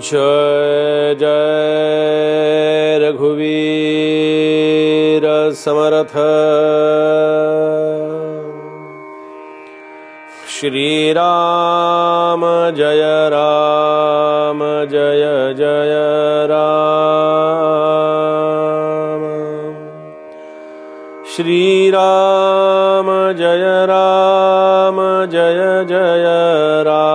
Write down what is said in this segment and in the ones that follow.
जय जय रघुवीर समर्थ। श्री राम जय राम जय जय राम। श्री राम जय राम जय जय राम।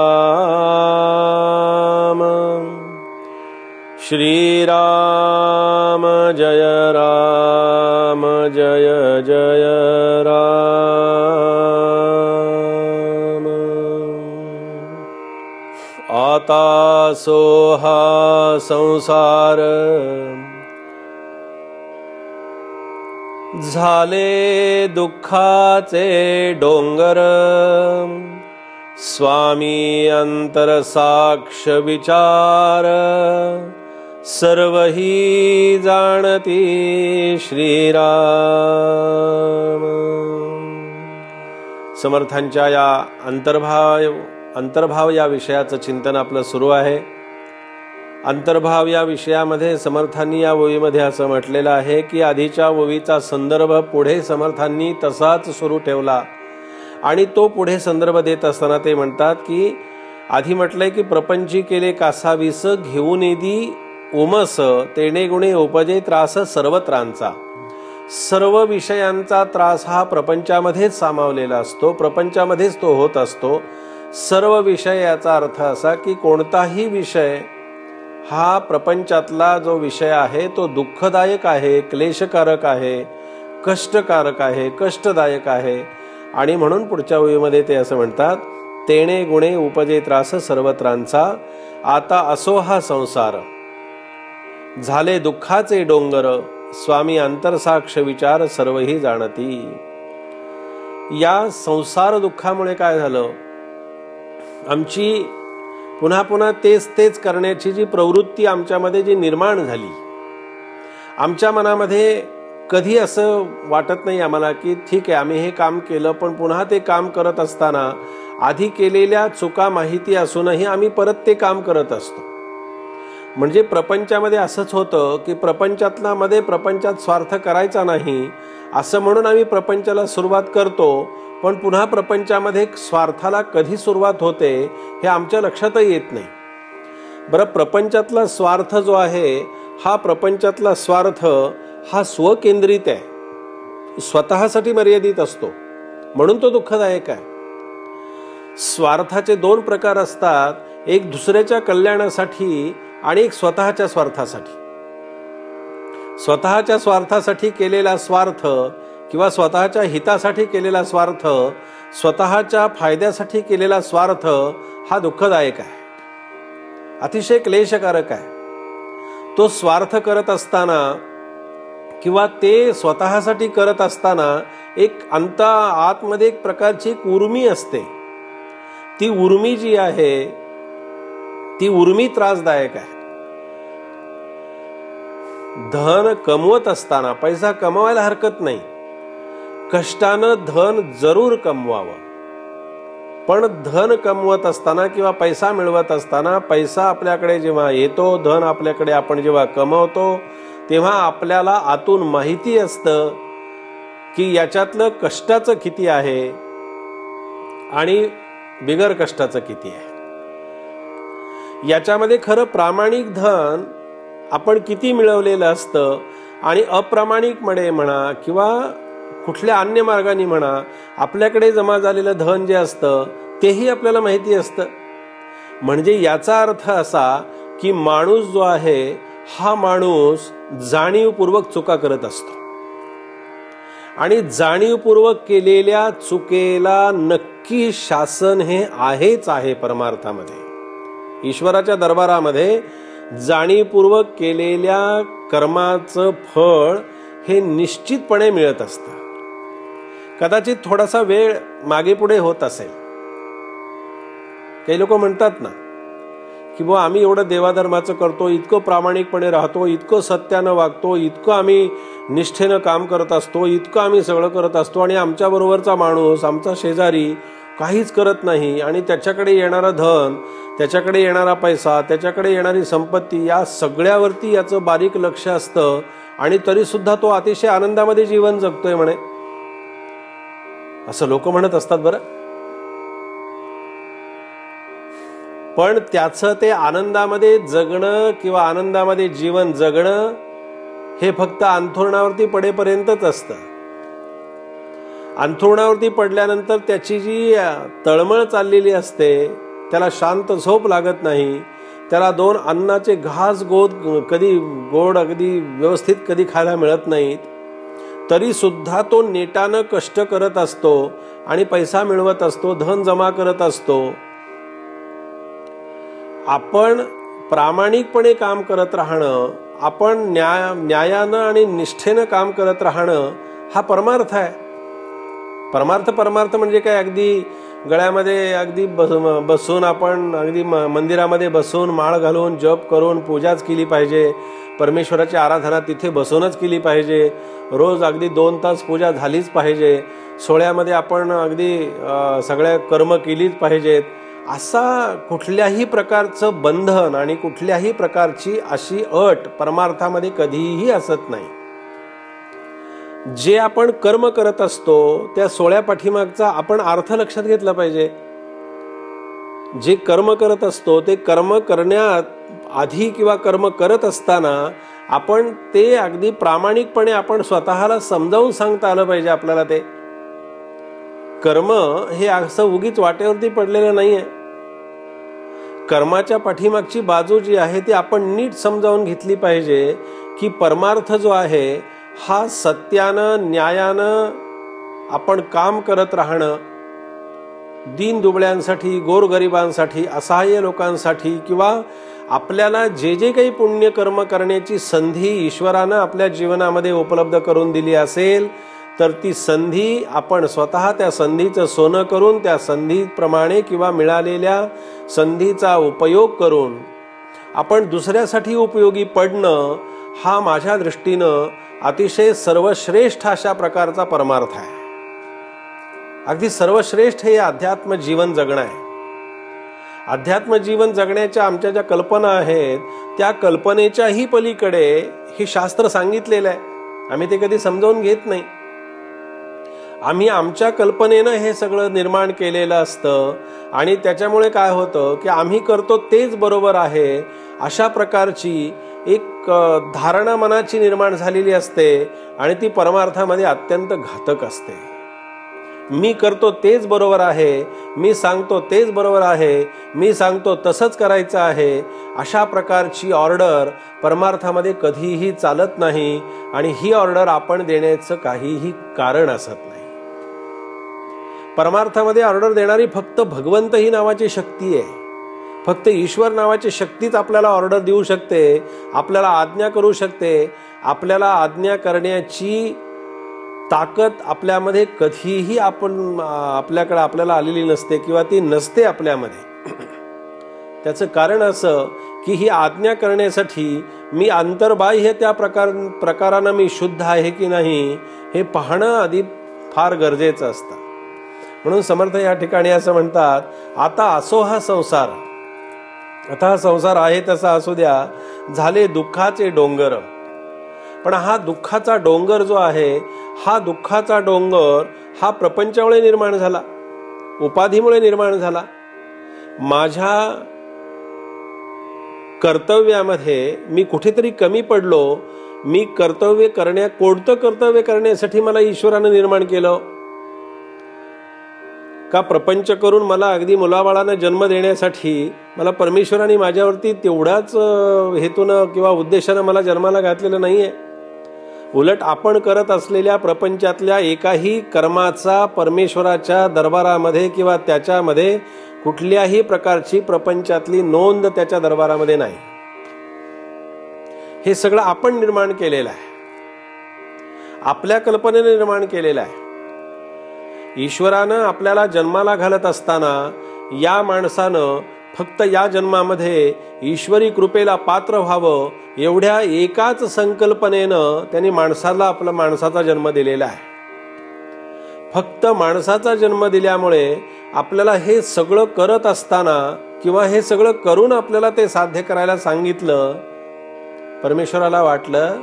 श्री राम जय राम जय जय राम। आता सोहा संसार झाले दुःखाचे डोंगर। स्वामी अंतरसाक्ष विचार सर्वही जाणती श्रीराम। समर्थांच्या या अंतर्भाव या विषयाचं चिंतन आपलं सुरू आहे। अंतर्भाव या विषयामध्ये समर्थांनी या ओवीमध्ये असं म्हटलेलं आहे की आधीच्या ओवीचा संदर्भ पुढे समर्थांनी तसाच सुरू ठेवला आणि तो पुढे संदर्भ देत असताना ते म्हणतात की आधी म्हटलंय की प्रपंची केले कासावीस घेऊन येदी उमस तेणे गुणे उपजे त्रास सर्वत्रांचा। सर्व विषयांचा त्रास हा प्रपंचामध्येच सामावलेला असतो, प्रपंचामध्येच तो होत असतो। सर्व विषय याचा अर्थ असा की कोणताही विषय हा प्रपंचातला जो विषय आहे तो दुःखदायक आहे, क्लेशकारक आहे, कष्टकारक आहे, कष्टदायक आहे। आणि म्हणून पुढच्या ओळीमध्ये ते असं म्हणतात, तेणे गुणे उपजे त्रास सर्वत्रांचा। आता असो हा संसार झाले दुःखाचे डोंगर। स्वामी अंतरसाक्ष विचार सर्वही जाणती। या संसार दुःखामुळे काय झालं, आमची पुन्हा पुन्हा तेच करण्याची जी प्रवृत्ती आमच्यामध्ये जी निर्माण झाली, आमच्या मनामध्ये कधी असं वाटत नाही आम्हाला की ठीक आहे आम्ही हे काम केलं, पण पुन्हा ते काम करत असताना आधी केलेल्या चुका माहिती असूनही आम्ही परत ते काम करत असतो। म्हणजे प्रपंचामध्ये असंच होतं की प्रपंचात स्वार्थ करायचा नाही असं म्हणून आम्ही प्रपंचाला सुरुवात करतो, पण पुन्हा प्रपंचामध्ये स्वार्थाला कधी सुरुवात होते हे आमच्या लक्षातही येत नाही। बरं, प्रपंचातला स्वार्थ जो आहे हा प्रपंचातला स्वार्थ हा स्वकेंद्रित आहे, स्वतःसाठी मर्यादित असतो, म्हणून तो दुःखदायक आहे। स्वार्थाचे दोन प्रकार असतात, एक दुसऱ्याच्या कल्याणासाठी आणि एक स्वतःच्या स्वार्थासाठी। स्वतःच्या स्वार्थासाठी केलेला स्वार्थ किंवा स्वतःच्या हितासाठी केलेला स्वार्थ, स्वतःच्या फायद्यासाठी केलेला स्वार्थ हा दुःखदायक आहे, अतिशय क्लेशकारक आहे। तो स्वार्थ करत असताना किंवा ते स्वतःसाठी करत असताना एक आतमध्ये एक प्रकारची एक उर्मी असते। ती उर्मी जी आहे ती उर्मी त्रासदायक आहे। धन कमवत असताना, पैसा कमवायला हरकत नाही, कष्टानं धन जरूर कमवावं, पण धन कमवत असताना किंवा पैसा मिळवत असताना, पैसा आपल्याकडे जेव्हा येतो, धन आपल्याकडे आपण जेव्हा कमवतो तेव्हा आपल्याला आतून माहिती असतं की याच्यातलं कष्टाचं किती आहे आणि बिगर कष्टाचं किती आहे। याच्यामध्ये खरं प्रामाणिक धन आपण किती मिळवलेलं असतं आणि अप्रामाणिकपणे म्हणा किंवा कुठल्या अन्य मार्गाने म्हणा आपल्याकडे जमा झालेलं धन जे असतं तेही आपल्याला माहिती असतं। म्हणजे याचा अर्थ असा की माणूस जो आहे हा माणूस जाणीवपूर्वक चुका करत असतो आणि जाणीवपूर्वक केलेल्या चुकेला नक्की शासन हे आहेच आहे। परमार्थामध्ये ईश्वराच्या दरबारामध्ये जाणीवपूर्वक केलेल्या कर्माचं फळ हे निश्चितपणे मिळत असतं। कदाचित थोडासा वेळ मागे पुढे होत असेल। काही लोक म्हणतात ना की बुवा आम्ही एवढं देवाधर्माचं करतो, इतकं प्रामाणिकपणे राहतो, इतकं सत्यानं वागतो, इतकं आम्ही निष्ठेनं काम करत असतो, इतकं आम्ही सगळं करत असतो आणि आमच्या बरोबरचा माणूस, आमचा शेजारी काहीच करत नाही आणि त्याच्याकडे येणारं धन, त्याच्याकडे येणारा पैसा, त्याच्याकडे येणारी संपत्ती, या सगळ्यावरती याचं बारीक लक्ष असतं आणि तरी सुद्धा तो अतिशय आनंदामध्ये जीवन जगतोय म्हणे, असं लोक म्हणत असतात बरं. पण त्याचं ते आनंदामध्ये जगणं किंवा आनंदामध्ये जीवन जगणं हे फक्त अंथरुणावरती पडेपर्यंतच असतं. अंथरुणावरती पडल्यानंतर त्याची जी तळमळ चाललेली असते, त्याला शांत झोप लागत नाही, त्याला दोन अन्नाचे घास कधी गोड अगदी व्यवस्थित कधी खायला मिळत नाहीत, तरी सुद्धा तो नेटानं कष्ट करत असतो आणि पैसा मिळवत असतो, धन जमा करत असतो. आपण प्रामाणिकपणे काम करत राहणं, आपण न्यायानं आणि निष्ठेनं काम करत राहणं हा परमार्थ आहे. परमार्थ म्हणजे काय, अगदी गळ्यामध्ये अगदी बसून आपण अगदी मंदिरामध्ये बसून माळ घालून जप करून पूजाच केली पाहिजे, परमेश्वराची आराधना तिथे बसूनच केली पाहिजे, रोज अगदी 2 तास पूजा झालीच पाहिजे, सोहळ्यामध्ये आपण अगदी सगळ्या कर्म केलीच पाहिजेत, असा कुठल्याही प्रकारचं बंधन आणि कुठल्याही प्रकारची अशी अट परमार्थामध्ये कधीही असत नाही. जे आपण कर्म करत असतो त्या सोहळ्या पाठीमागचा आपण अर्थ लक्षात घेतला पाहिजे. जे कर्म करत असतो ते कर्म करण्यात आधी किंवा कर्म करत असताना आपण ते अगदी प्रामाणिकपणे आपण स्वतःला समजावून सांगता आलं पाहिजे आपल्याला. ते कर्म हे असं उगीच वाटेवरती पडलेलं नाहीये. कर्माच्या पाठीमागची बाजू जी आहे ती आपण नीट समजावून घेतली पाहिजे की परमार्थ जो आहे हा सत्यानं न्यायानं आपण काम करत राहणं, दीन दुबळ्यांसाठी, गोरगरिबांसाठी, असहाय्य लोकांसाठी, किंवा आपल्याला जे जे काही पुण्यकर्म करण्याची संधी ईश्वरानं आपल्या जीवनामध्ये उपलब्ध करून दिली असेल तर ती संधी आपण स्वतः त्या संधीचं सोनं करून, त्या संधीप्रमाणे किंवा मिळालेल्या संधीचा उपयोग करून आपण दुसऱ्यासाठी उपयोगी पडणं हा माझ्या दृष्टीनं अतिशय सर्वश्रेष्ठ अशा प्रकारचा परमार्थ आहे. अगदी सर्वश्रेष्ठ हे अध्यात्म जीवन जगणं आहे. अध्यात्म जीवन जगण्याच्या आमच्या ज्या कल्पना आहेत त्या कल्पनेच्याही पलीकडे हे शास्त्र सांगितलेलं आहे. आम्ही ते कधी समजावून घेत नाही. आम्ही आमच्या कल्पनेनं हे सगळं निर्माण केलेलं असतं आणि त्याच्यामुळे काय होतं की आम्ही करतो तेच बरोबर आहे अशा प्रकारची एक धारणा मनाची निर्माण झालेली असते आणि ती परमार्थामध्ये अत्यंत घातक असते. मी करतो तेच बरोबर आहे, मी सांगतो तेच बरोबर आहे, मी सांगतो तसंच करायचं आहे, अशा प्रकारची ऑर्डर परमार्थामध्ये कधीही चालत नाही आणि ही ऑर्डर आपण देण्याचं काहीही कारण असत नाही. परमार्थामध्ये ऑर्डर देणारी फक्त भगवंत ही नावाची शक्ती आहे. फक्त ईश्वर नावाची शक्तीच आपल्याला ऑर्डर देऊ शकते, आपल्याला आज्ञा करू शकते. आपल्याला आज्ञा करण्याची ताकद आपल्यामध्ये कधीही आपल्याला आलेली नसते किंवा ती नसते आपल्यामध्ये. त्याचं कारण असं की ही आज्ञा करण्यासाठी मी अंतर्बाह्य त्या प्रकारानं मी शुद्ध आहे की नाही हे पाहणं आधी फार गरजेचं असतं. म्हणून समर्थ या ठिकाणी असं म्हणतात, आता असो हा संसार, आता हा संसार आहे तसा असू द्या, झाले दुःखाचे डोंगर. पण हा दुःखाचा डोंगर जो आहे, हा दुःखाचा डोंगर हा प्रपंचामुळे निर्माण झाला, उपाधीमुळे निर्माण झाला. माझ्या कर्तव्यामध्ये मी कुठेतरी कमी पडलो. मी कोणतं कर्तव्य करण्यासाठी मला ईश्वरानं निर्माण केलं? का प्रपंच करून मला अगदी मुलाबाळांना जन्म देण्यासाठी मला परमेश्वराने माझ्यावरती तेवढाच हेतूनं किंवा उद्देशानं मला जन्माला घातलेलं नाहीये. उलट आपण करत असलेल्या प्रपंचातल्या एकाही कर्माचा परमेश्वराच्या दरबारामध्ये किंवा त्याच्यामध्ये कुठल्याही प्रकारची प्रपंचातली नोंद त्याच्या दरबारामध्ये नाही. हे सगळं आपण निर्माण केलेलं आहे, आपल्या कल्पनेने निर्माण केलेलं आहे. ईश्वरानं आपल्याला जन्माला घालत असताना या माणसानं फक्त या जन्मामध्ये ईश्वरी कृपेला पात्र व्हावं एवढ्या एकाच संकल्पनेनं त्यांनी माणसाचा जन्म दिलेला आहे. फक्त माणसाचा जन्म दिल्यामुळे आपल्याला हे सगळं करत असताना किंवा हे सगळं करून आपल्याला ते साध्य करायला सांगितलं, परमेश्वराला वाटलं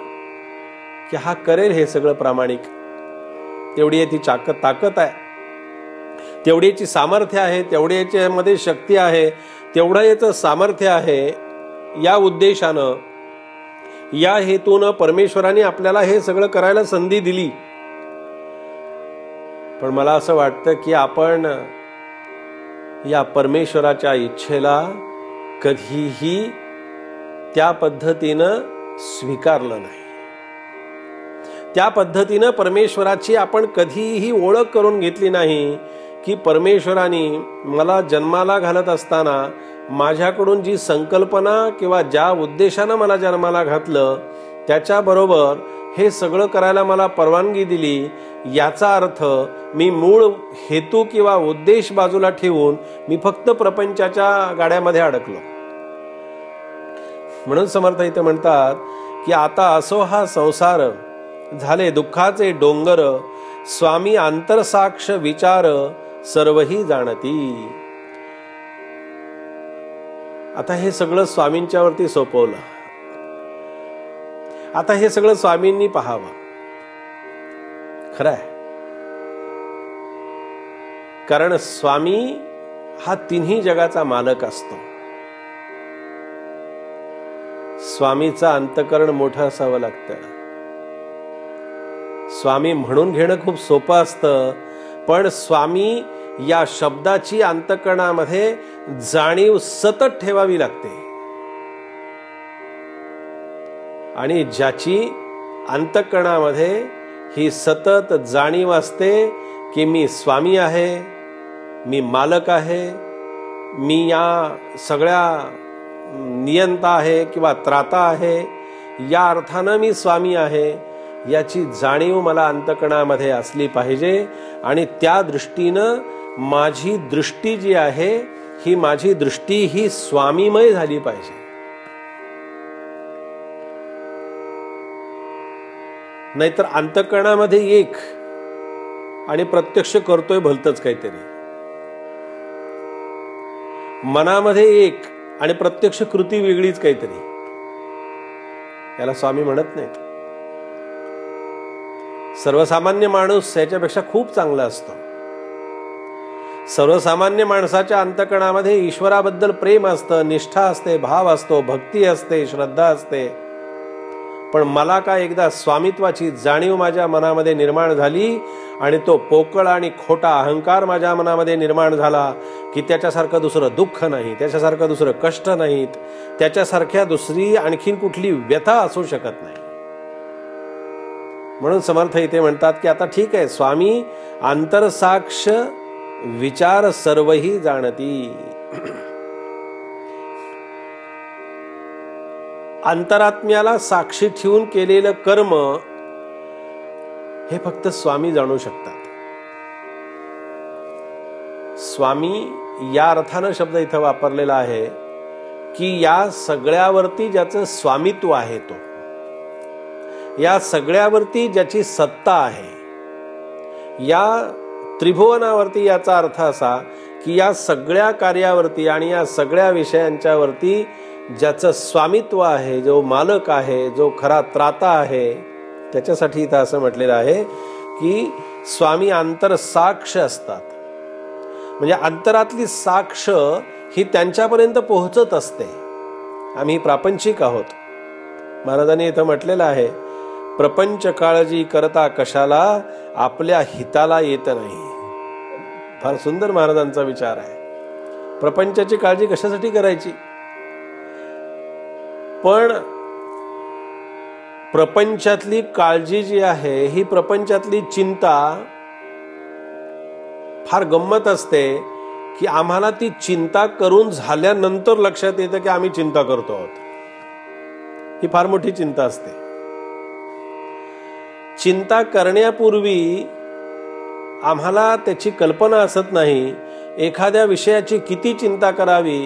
की हा करेल हे सगळं प्रामाणिक, तेवढी याची ताकद आहे, तेवढी याची सामर्थ्य आहे, तेवढी याच्यामध्ये शक्ती आहे, तेवढं याचं सामर्थ्य आहे. या उद्देशानं, या हेतूनं परमेश्वराने आपल्याला हे सगळं करायला संधी दिली. पण मला असं वाटतं की आपण या परमेश्वराच्या इच्छेला कधीही त्या पद्धतीनं स्वीकारलं नाही. त्या पद्धतीनं परमेश्वराची आपण कधीही ओळख करून घेतली नाही की परमेश्वराने मला जन्माला घालत असताना माझ्याकडून जी संकल्पना किंवा ज्या उद्देशानं मला जन्माला घातलं त्याच्याबरोबर हे सगळं करायला मला परवानगी दिली. याचा अर्थ मी मूळ हेतू किंवा उद्देश बाजूला ठेवून मी फक्त प्रपंचाच्या गाड्यामध्ये अडकलो. म्हणून समर्थ इथे म्हणतात की आता असो हा संसार, झाले दुःखाचे डोंगर, स्वामी आंतरसाक्ष विचार सर्वही जाणती. आता हे सगळं स्वामींच्या वरती सोपवलं. आता हे सगळं स्वामींनी पाहावं. खरं आहे, कारण स्वामी हा तिन्ही जगाचा मालक असतो. स्वामीचं अंतःकरण मोठं असावं लागतं. स्वामी म्हणून घेणं खूप सोपं असतं, पण स्वामी या शब्दाची अंतःकरणामध्ये जाणीव सतत ठेवावी लागते. आणि ज्याची अंतःकरणामध्ये ही सतत जाणीव असते की मी स्वामी आहे, मी मालक आहे, मी या सगळ्या नियंता आहे किंवा त्राता आहे, या अर्थानं मी स्वामी आहे, याची जाणीव मला अंतःकरणामध्ये असली पाहिजे. आणि त्या दृष्टीनं माझी दृष्टी जी आहे ही माझी दृष्टी ही स्वामीमय झाली पाहिजे. नाहीतर अंतःकरणामध्ये एक आणि प्रत्यक्ष करतोय भलतंच काहीतरी, मनामध्ये एक आणि प्रत्यक्ष कृती वेगळीच काहीतरी, याला स्वामी म्हणत नाहीत. सर्वसामान्य माणूस याच्यापेक्षा खूप चांगला असतो. सर्वसामान्य माणसाच्या अंतःकरणामध्ये ईश्वराबद्दल प्रेम असतं, निष्ठा असते, भाव असतो, भक्ती असते, श्रद्धा असते. पण मला काय एकदा स्वामित्वाची जाणीव माझ्या मनामध्ये निर्माण झाली आणि तो पोकळ आणि खोटा अहंकार माझ्या मनामध्ये निर्माण झाला की त्याच्यासारखं दुसरं दुःख नाही, त्याच्यासारखं दुसरं कष्ट नाहीत, त्याच्यासारख्या दुसरी आणखीन कुठली व्यथा असू शकत नाही. म्हणून समर्थ इथे म्हणतात की आता ठीक आहे, स्वामी आंतरसाक्ष विचार सर्वही जाणती. अंतरात्म्याला साक्षी ठेवून केलेलं कर्म हे फक्त स्वामी जाणू शकतात. स्वामी या अर्थानं शब्द इथं वापरलेला आहे की या सगळ्यावरती ज्याचं स्वामित्व आहे, तो या सगळ्यावरती ज्याची सत्ता आहे, या त्रिभुवनावरती, याचा अर्थ असा की या सगळ्या कार्यावरती आणि या सगळ्या विषयांच्या वरती ज्याचं स्वामित्व आहे, जो मालक आहे, जो खरा त्राता आहे, त्याच्यासाठी इथं असं म्हटलेलं आहे की स्वामी आंतरसाक्ष असतात. म्हणजे अंतरातली साक्ष ही त्यांच्यापर्यंत पोहोचत असते. आम्ही प्रापंचिक आहोत. महाराजांनी इथं म्हटलेलं आहे, प्रपंच काळजी करता कशाला, आपल्या हिताला येत नाही. फार सुंदर महाराजांचा विचार आहे. प्रपंचाची काळजी कशासाठी करायची, पण प्रपंचातली काळजी जी आहे, ही प्रपंचातली चिंता फार गंमत असते की आम्हाला ती चिंता करून झाल्यानंतर लक्षात येतं की आम्ही चिंता करतो आहोत. ही फार मोठी चिंता असते. चिंता करण्यापूर्वी आम्हाला त्याची कल्पना असत नाही. एखाद्या विषयाची किती चिंता करावी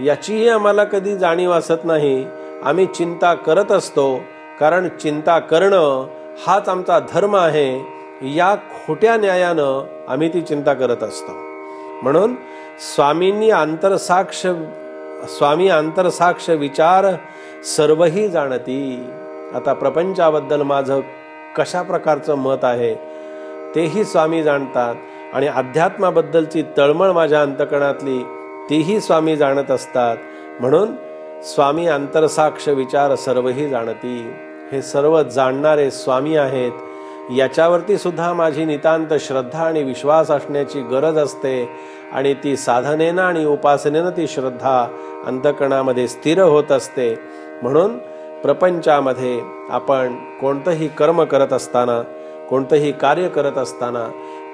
याचीही आम्हाला कधी जाणीव असत नाही. आम्ही चिंता करत असतो कारण चिंता करणं हाच आमचा धर्म आहे. या खोट्या न्यायानं आम्ही ती चिंता करत असतो. म्हणून स्वामी आंतरसाक्ष विचार सर्वही जाणती. आता प्रपंचाबद्दल माझं कशा प्रकारचं मत आहे तेही स्वामी जाणतात आणि अध्यात्माबद्दलची तळमळ माझ्या अंतकरणातली तीही स्वामी जाणत असतात. म्हणून स्वामी आंतरसाक्ष विचार सर्वही जाणती. हे सर्व जाणणारे स्वामी आहेत. याच्यावरती सुद्धा माझी नितांत श्रद्धा आणि विश्वास असण्याची गरज असते आणि ती साधनेनं आणि उपासनेनं ती श्रद्धा अंतकरणामध्ये स्थिर होत असते. म्हणून प्रपंचामध्ये आपण कोणतंही कर्म करत असताना, कोणतंही कार्य करत असताना,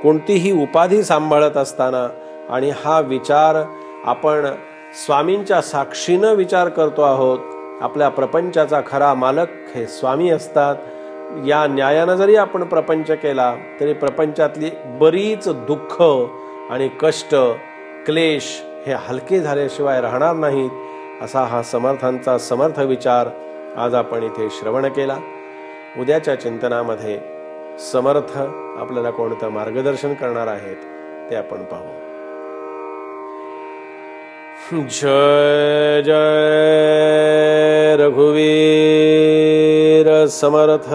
कोणतीही उपाधी सांभाळत असताना आणि हा विचार आपण स्वामींच्या साक्षीनं विचार करतो आहोत. आपल्या प्रपंचाचा खरा मालक हे स्वामी असतात. या न्यायानं जरी आपण प्रपंच केला तरी प्रपंचातली बरीच दुःख आणि कष्ट, क्लेश हे हलके झाल्याशिवाय राहणार नाहीत. असा हा समर्थांचा समर्थ विचार आज आपण इथे श्रवण केला. उद्याच्या चिंतनामध्ये समर्थ आपल्याला कोणतं मार्गदर्शन करणार आहेत ते आपण पाहू. जय जय रघुवीर समर्थ.